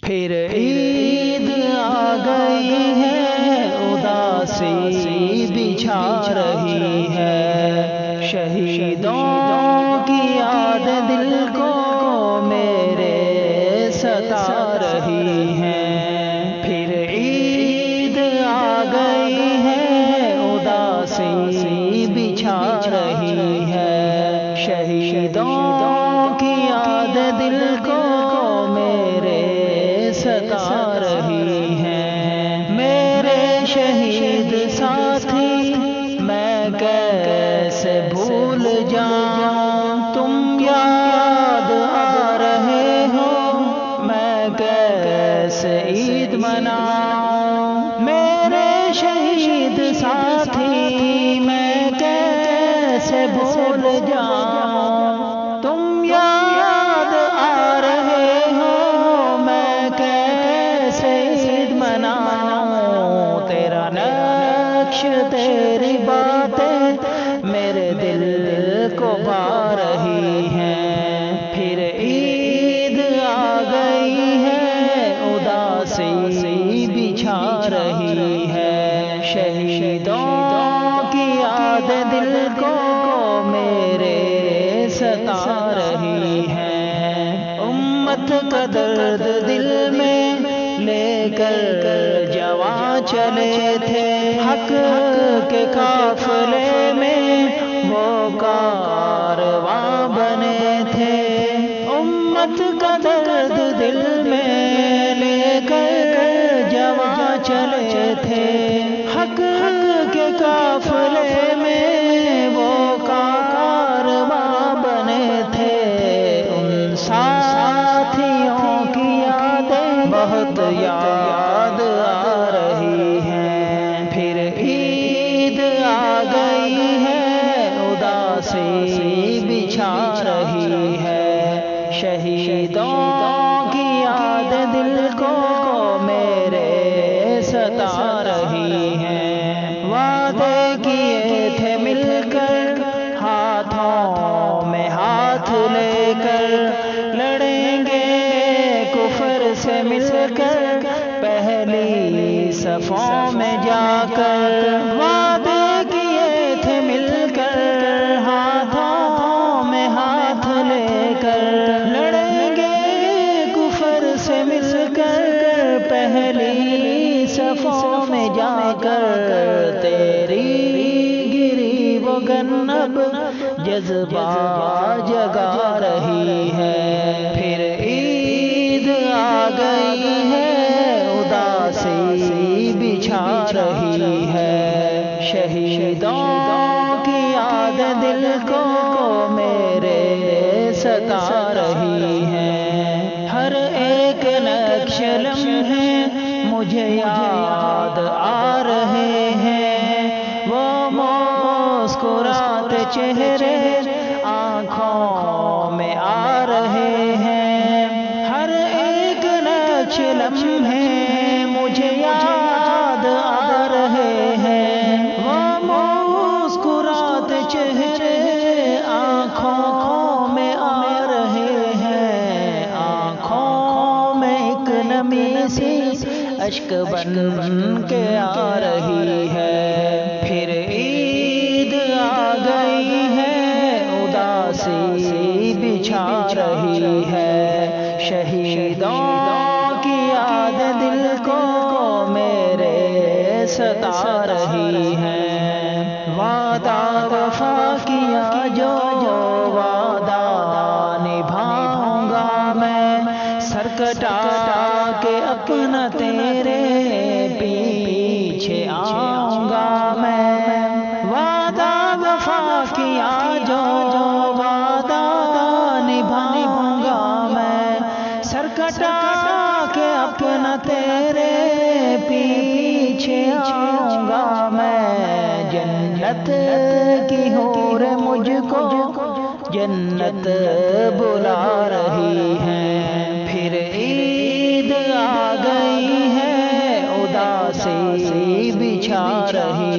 پھر عید آ گئی ہے، اداسی بچھا رہی ہے، شہیدوں کی یاد دل کو میرے ستا رہی ہے۔ پھر عید آ گئی ہے، اداسی بچھا رہی ہے، شہیدوں کی یاد دل کو میرے ستا رہی ہے۔ میرے شہید ساتھی میں کیسے بھول جاؤں، تم یاد آ رہے ہو میں کیسے عید مناؤں۔ میرے شہید ساتھی میں کیسے بھول جاؤں، تم یاد آ رہے ہو میں کیسے عید مناؤں۔ تیرا نقش تیری باتیں میرے دل کو بھا رہی ہیں۔ پھر عید آ گئی ہے، اداسی بچھا رہی ہے، شہیدوں کی یاد دل کو میرے ستا رہی ہے۔ امت کا درد دل میں لے کر جوان چلے تھے، حق کے قافلے میں وہ کارواں بنے تھے۔ امت کا درد دل میں لے کر جوان چلے تھے، حق کے قافلے میں وہ کارواں بنے تھے۔ ان ساتھیوں کی یادیں بہت یاد آ رہی ہیں۔ پھر عید آ گئی ہے، اداسی بچھا رہی ہے، شہیدوں کی یاد دل کو میرے ستا رہی ہے۔ وعدے کیے تھے مل کر ہاتھوں میں ہاتھ لے کر، لڑیں گے کفر سے مل کر پہلی صفوں میں جا کر۔ وعدے کیے تھے مل کر ہاتھوں میں ہاتھ لے کر، لڑیں گے کفر سے مل کر پہلی صفوں میں جا کر۔ تیری گری وہ گنب جذبہ جگا رہی ہے۔ پھر عید آ گئی ہے، اداسی بچھا رہی ہے، شہیدوں کی یاد دل کو میرے ستا رہی ہے۔ ہر ایک نقش لمحے مجھے یاد آ رہے ہیں، وہ مسکراتے چہرے آنکھوں میں آ رہے ہیں۔ ہر ایک نقش لمحے مجھے یاد آ رہے ہیں، وہ مسکراتے چہرے آنکھوں میں آ رہے ہیں۔ آنکھوں میں ایک نمی سی اشک بن کے آ رہی ہے۔ پھر عید آ گئی ہے، اداسی بچھا رہی ہے، شہیدوں کی یاد دل کو میرے ستا رہی ہے۔ وعدہ وفا کیا جو وعدہ نبھاؤں گا میں، سر کٹا کے اپنا تیرے پیچھے آؤں گا میں۔ وعدہ وفا کیا جو وعدہ نبھاؤں گا میں، سر کٹا کے اپنا تیرے پیچھے آؤں گا میں۔ جنت کی حور مجھ کو جنت بلا رہی ہے۔ پھر عید آ گئی ہے، اداسی بچھا رہی